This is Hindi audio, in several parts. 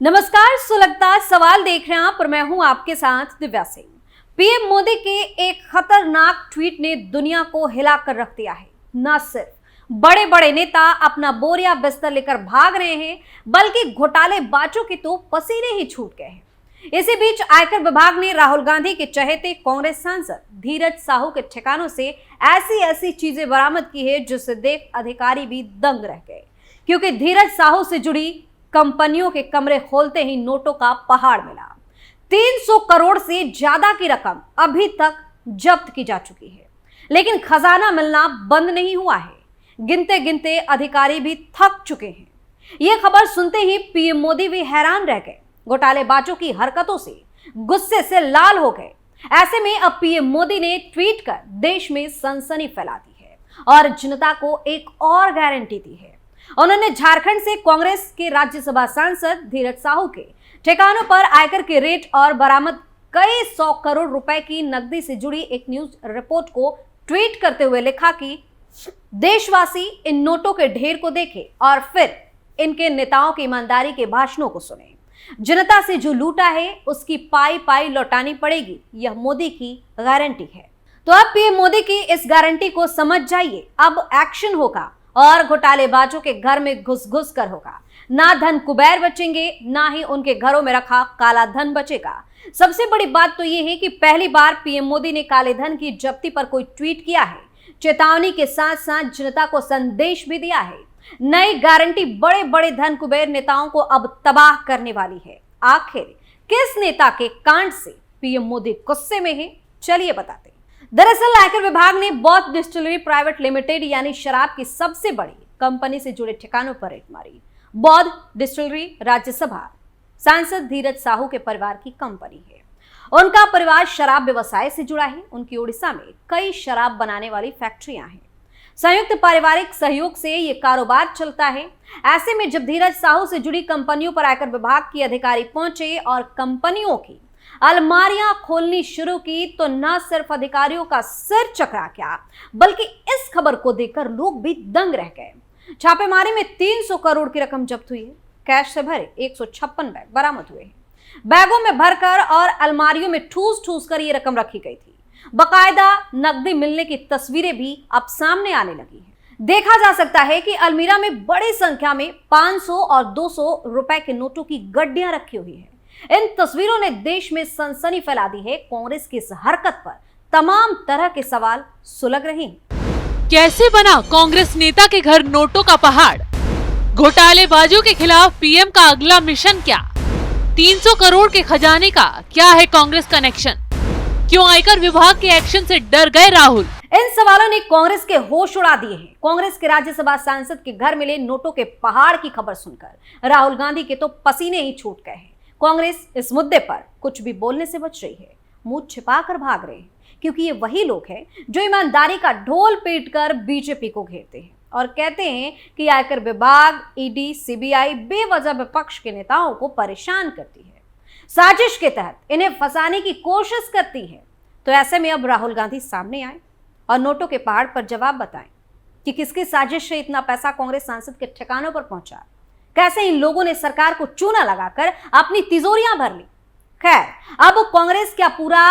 नमस्कार, सुलगता सवाल देख रहे हैं आप और मैं हूं आपके साथ दिव्या सिंह। पीएम मोदी के एक खतरनाक ट्वीट ने दुनिया को हिला कर रख दिया है। न सिर्फ बड़े बड़े नेता अपना बोरिया बिस्तर लेकर भाग रहे हैं, बल्कि घोटालेबाजों के तो पसीने ही छूट गए हैं। इसी बीच आयकर विभाग ने राहुल गांधी के चहेते कांग्रेस सांसद धीरज साहू के ठिकानों से ऐसी चीजें बरामद की है जिसे देख अधिकारी भी दंग रह गए, क्योंकि धीरज साहू से जुड़ी कंपनियों के कमरे खोलते ही नोटों का पहाड़ मिला। 300 करोड़ से ज्यादा की रकम अभी तक जब्त की जा चुकी है, लेकिन खजाना मिलना बंद नहीं हुआ है। गिनते गिनते अधिकारी भी थक चुके हैं। यह खबर सुनते ही पीएम मोदी भी हैरान रह गए। घोटालेबाजों की हरकतों से गुस्से से लाल हो गए। ऐसे में अब पीएम मोदी ने ट्वीट कर देश में सनसनी फैला दी है और जनता को एक और गारंटी दी है। उन्होंने झारखंड से कांग्रेस के राज्यसभा सांसद धीरज साहू के ठिकानों पर आयकर के रेट और बरामद कई 100 करोड़ रुपए की नकदी से जुड़ी एक न्यूज रिपोर्ट को ट्वीट करते हुए लिखा कि देशवासी इन नोटों के ढेर को देखें और फिर इनके नेताओं की ईमानदारी के भाषणों को सुने। जनता से जो लूटा है उसकी पाई पाई लौटानी पड़ेगी, यह मोदी की गारंटी है। तो अब पीएम मोदी की इस गारंटी को समझ जाइए। अब एक्शन होगा और घोटालेबाजों के घर में घुस घुस कर होगा। ना धन कुबेर बचेंगे, ना ही उनके घरों में रखा काला धन बचेगा। सबसे बड़ी बात तो यह है कि पहली बार पीएम मोदी ने काले धन की जब्ती पर कोई ट्वीट किया है। चेतावनी के साथ साथ जनता को संदेश भी दिया है। नई गारंटी बड़े बड़े धन कुबेर नेताओं को अब तबाह करने वाली है। आखिर किस नेता के कांड से पीएम मोदी गुस्से में है, चलिए बताते हैं। दरअसल आयकर विभाग ने बौद्ध डिस्टिलरी प्राइवेट लिमिटेड यानी शराब की सबसे बड़ी कंपनी से जुड़े ठिकानों पर रेड मारी। बौद्ध डिस्टिलरी राज्यसभा सांसद धीरज साहू के परिवार की कंपनी है। उनका परिवार शराब व्यवसाय से जुड़ा है। उनकी उड़ीसा में कई शराब बनाने वाली फैक्ट्रियां हैं। संयुक्त पारिवारिक सहयोग से ये कारोबार चलता है। ऐसे में जब धीरज साहू से जुड़ी कंपनियों पर आयकर विभाग के अधिकारी पहुंचे और कंपनियों की अलमारियां खोलनी शुरू की, तो न सिर्फ अधिकारियों का सिर चकरा गया, बल्कि इस खबर को देखकर लोग भी दंग रह गए। छापेमारी में 300 करोड़ की रकम जब्त हुई है। कैश से भरे 156 बैग बरामद हुए हैं। बैगों में भरकर और अलमारियों में ठूस ठूस कर ये रकम रखी गई थी। बकायदा नकदी मिलने की तस्वीरें भी अब सामने आने लगी हैं। देखा जा सकता है कि अलमीरा में बड़ी संख्या में 500 और 200 रुपए के नोटों की गड्डियां रखी हुई है। इन तस्वीरों ने देश में सनसनी फैला दी है। कांग्रेस की इस हरकत पर तमाम तरह के सवाल सुलग रहे हैं। कैसे बना कांग्रेस नेता के घर नोटों का पहाड़? घोटालेबाजों के खिलाफ पीएम का अगला मिशन क्या? 300 करोड़ के खजाने का क्या है कांग्रेस कनेक्शन? क्यों आयकर विभाग के एक्शन से डर गए राहुल? इन सवालों ने कांग्रेस के होश उड़ा दिए हैं। कांग्रेस के राज्यसभा सांसद के घर मिले नोटों के पहाड़ की खबर सुनकर राहुल गांधी के तो पसीने ही छूट गए हैं। कांग्रेस इस मुद्दे पर कुछ भी बोलने से बच रही है। मुंह छिपा कर भाग रहे हैं, क्योंकि ये वही लोग हैं जो ईमानदारी का ढोल पीटकर बीजेपी को घेरते हैं और कहते हैं कि आयकर विभाग, ईडी, सीबीआई बेवजह विपक्ष के नेताओं को परेशान करती है, साजिश के तहत इन्हें फंसाने की कोशिश करती है। तो ऐसे में अब राहुल गांधी सामने आए और नोटों के पहाड़ पर जवाब बताएं कि किसकी साजिश से इतना पैसा कांग्रेस सांसद के ठिकानों पर पहुंचा। कैसे इन लोगों ने सरकार को चूना लगाकर अपनी तिजोरियां भर ली। खैर, अब कांग्रेस का पूरा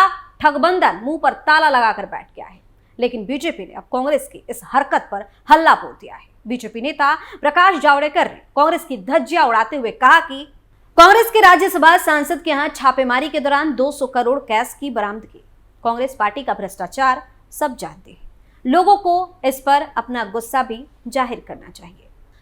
ठगबंधन मुंह पर ताला लगाकर बैठ गया है, लेकिन बीजेपी ने अब कांग्रेस की इस हरकत पर हल्ला बोल दिया है। बीजेपी नेता प्रकाश जावड़ेकर ने कांग्रेस की धज्जियां उड़ाते हुए कहा कि कांग्रेस के राज्यसभा सांसद के यहां छापेमारी के दौरान 200 करोड़ कैश की बरामदगी। कांग्रेस पार्टी का भ्रष्टाचार सब जानते हैं। लोगों को इस पर अपना गुस्सा भी जाहिर करना चाहिए।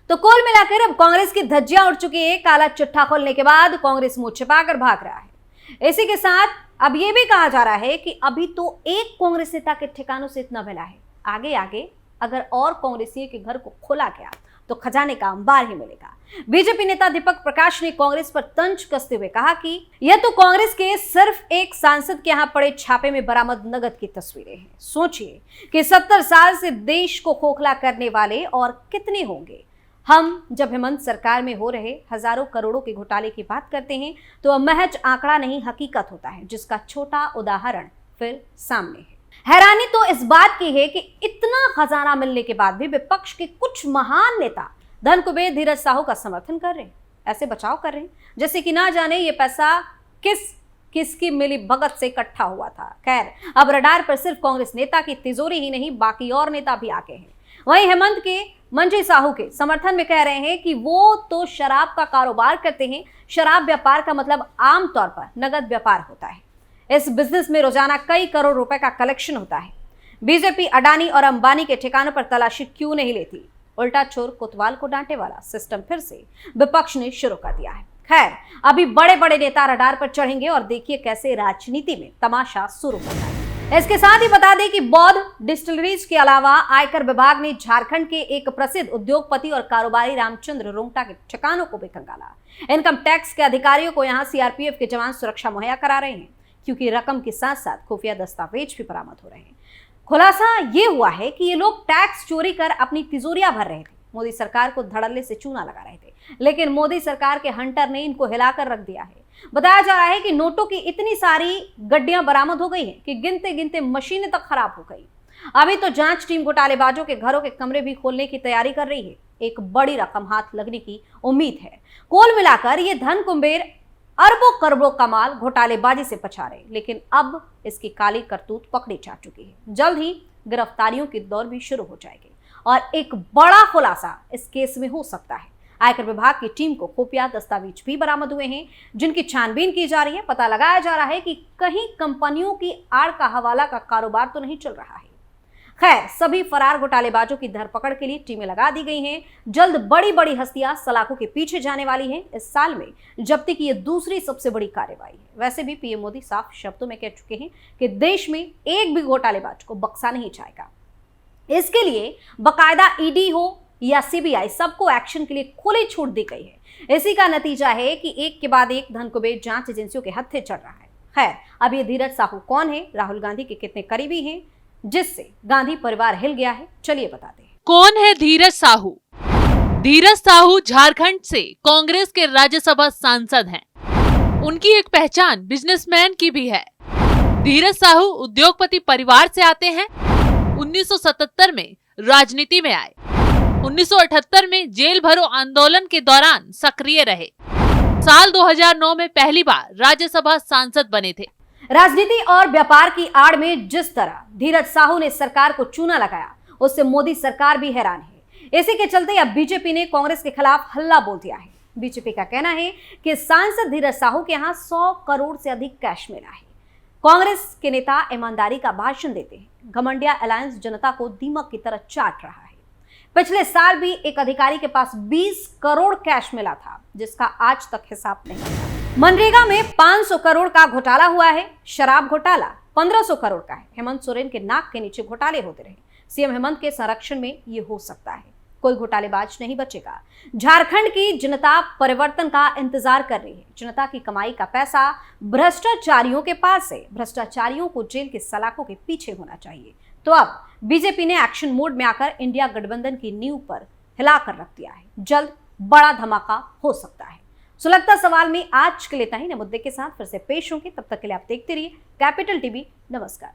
तो कुल मिलाकर अब कांग्रेस की धज्जियां उड़ चुकी है। काला चिट्ठा खोलने के बाद कांग्रेस मुंह छिपाकर भाग रहा है। इसी के साथ अब यह भी कहा जा रहा है कि अभी तो एक कांग्रेस नेता के ठिकानों से इतना मिला है, आगे आगे अगर और कांग्रेसियों के घर को खोला गया तो खजाने का अंबार ही मिलेगा। बीजेपी नेता दीपक प्रकाश ने कांग्रेस पर तंज कसते हुए कहा कि यह तो कांग्रेस के सिर्फ एक सांसद के यहां पड़े छापे में बरामद नगद की तस्वीरें हैं। सोचिए कि 70 साल से देश को खोखला करने वाले और कितने होंगे। हम जब हेमंत सरकार में हो रहे हजारों करोड़ों के घोटाले की बात करते हैं तो महज आंकड़ा नहीं, हकीकत होता है, जिसका छोटा उदाहरण फिर सामने है। हैरानी तो इस बात की है कि इतना खजाना मिलने के बाद भी विपक्ष के कुछ महान नेता धन कुबेर धीरज साहू का समर्थन कर रहे हैं। ऐसे बचाव कर रहे हैं जैसे कि ना जाने ये पैसा किसकी मिली भगत से इकट्ठा हुआ था। खैर, अब रडार पर सिर्फ कांग्रेस नेता की तिजोरी ही नहीं, बाकी और नेता भी आके हैं। वहीं हेमंत के मंजी साहू के समर्थन में कह रहे हैं कि वो तो शराब का कारोबार करते हैं। शराब व्यापार का मतलब आमतौर पर नगद व्यापार होता है। इस बिजनेस में रोजाना कई करोड़ रुपए का कलेक्शन होता है। बीजेपी अडानी और अंबानी के ठिकानों पर तलाशी क्यों नहीं लेती? उल्टा चोर कोतवाल को डांटे वाला सिस्टम फिर से विपक्ष ने शुरू कर दिया है। खैर, अभी बड़े बड़े नेता रडार पर चढ़ेंगे और देखिए कैसे राजनीति में तमाशा शुरू होता है। इसके साथ ही बता दें कि बौद्ध डिस्टिलरीज के अलावा आयकर विभाग ने झारखंड के एक प्रसिद्ध उद्योगपति और कारोबारी रामचंद्र रोंगटा के ठिकानों को भी खंगाला। इनकम टैक्स के अधिकारियों को यहां सीआरपीएफ के जवान सुरक्षा मुहैया करा रहे हैं, क्योंकि रकम के साथ साथ खुफिया दस्तावेज भी बरामद हो रहे हैं। खुलासा ये हुआ है कि ये लोग टैक्स चोरी कर अपनी तिजोरियां भर रहे थे। मोदी सरकार को धड़ल्ले से चूना लगा रहे थे, लेकिन मोदी सरकार के हंटर ने इनको हिलाकर रख दिया है। बताया जा रहा है कि नोटों की इतनी सारी गड्डियां बरामद हो गई हैं कि गिनते गिनते मशीनें तक खराब हो गई। अभी तो जांच टीम घोटालेबाजों के घरों के कमरे भी खोलने की तैयारी कर रही है। एक बड़ी रकम हाथ लगने की उम्मीद है। कुल मिलाकर ये धन कुंबेर अरबों करोड़ों का माल घोटालेबाजी से पछा रहे, लेकिन अब इसकी काली करतूत पकड़ी जा चुकी है। जल्द ही गिरफ्तारियों की दौर भी शुरू हो जाएगी और एक बड़ा खुलासा इस केस में हो सकता है। आयकर विभाग की टीम को खुफिया दस्तावेज भी बरामद हुए हैं, जिनकी छानबीन की जा रही है। पता लगाया जा रहा है कि कहीं कंपनियों की आड़ का हवाला का कारोबार तो नहीं चल रहा है। खैर, सभी फरार घोटालेबाजों की धरपकड़ के लिए टीमें लगा दी गई हैं। जल्द बड़ी बड़ी हस्तियां सलाखों के पीछे जाने वाली हैं। इस साल में जब्ती की यह दूसरी सबसे बड़ी कार्रवाई है। वैसे भी पीएम मोदी साफ शब्दों में कह चुके हैं कि देश में एक भी घोटालेबाज को बख्शा नहीं जाएगा। इसके लिए बकायदा ईडी हो या सीबीआई, सबको एक्शन के लिए खुली छूट दी गई है। इसी का नतीजा है कि एक के बाद एक धन कुबेर जांच एजेंसियों के हत्थे चढ़ रहा है। खैर, अब ये धीरज साहू कौन है, राहुल गांधी के कितने करीबी हैं, जिससे गांधी परिवार हिल गया है, चलिए बताते हैं। कौन है धीरज साहू? धीरज साहू झारखंड से कांग्रेस के राज्यसभा सांसद हैं। उनकी एक पहचान बिजनेसमैन की भी है। धीरज साहू उद्योगपति परिवार से आते हैं। 1977 में राजनीति में आए। 1978 में जेल भरो आंदोलन के दौरान सक्रिय रहे। साल 2009 में पहली बार राज्यसभा सांसद बने थे। राजनीति और व्यापार की आड़ में जिस तरह धीरज साहू ने सरकार को चूना लगाया, उससे मोदी सरकार भी हैरान है। इसी के चलते अब बीजेपी ने कांग्रेस के खिलाफ हल्ला बोल दिया है। बीजेपी का कहना है कि सांसद धीरज साहू के यहाँ 100 करोड़ से अधिक कैश मिला है। कांग्रेस के नेता ईमानदारी का भाषण देते हैं। घमंडिया अलायंस जनता को दीमक की तरह चाट रहा है। पिछले साल भी एक अधिकारी के पास 20 करोड़ कैश मिला था, जिसका आज तक हिसाब नहीं है। मनरेगा में 500 करोड़ का घोटाला हुआ है। शराब घोटाला 1500 करोड़ का है। हेमंत सोरेन के नाक के नीचे घोटाले होते रहे। सीएम हेमंत के संरक्षण में ये हो सकता है। कोई घोटालेबाज नहीं बचेगा। झारखंड की जनता परिवर्तन का इंतजार कर रही है। जनता की कमाई का पैसा भ्रष्टाचारियों के पास है। भ्रष्टाचारियों को जेल के सलाखों के पीछे होना चाहिए। तो अब बीजेपी ने एक्शन मोड में आकर इंडिया गठबंधन की नींव पर हिलाकर रख दिया है। जल्द बड़ा धमाका हो सकता है। सुलगता सवाल में आज के लिए इतना ही। नए मुद्दे के साथ फिर से पेश होंगे। तब तक के लिए आप देखते रहिए कैपिटल टीवी। नमस्कार।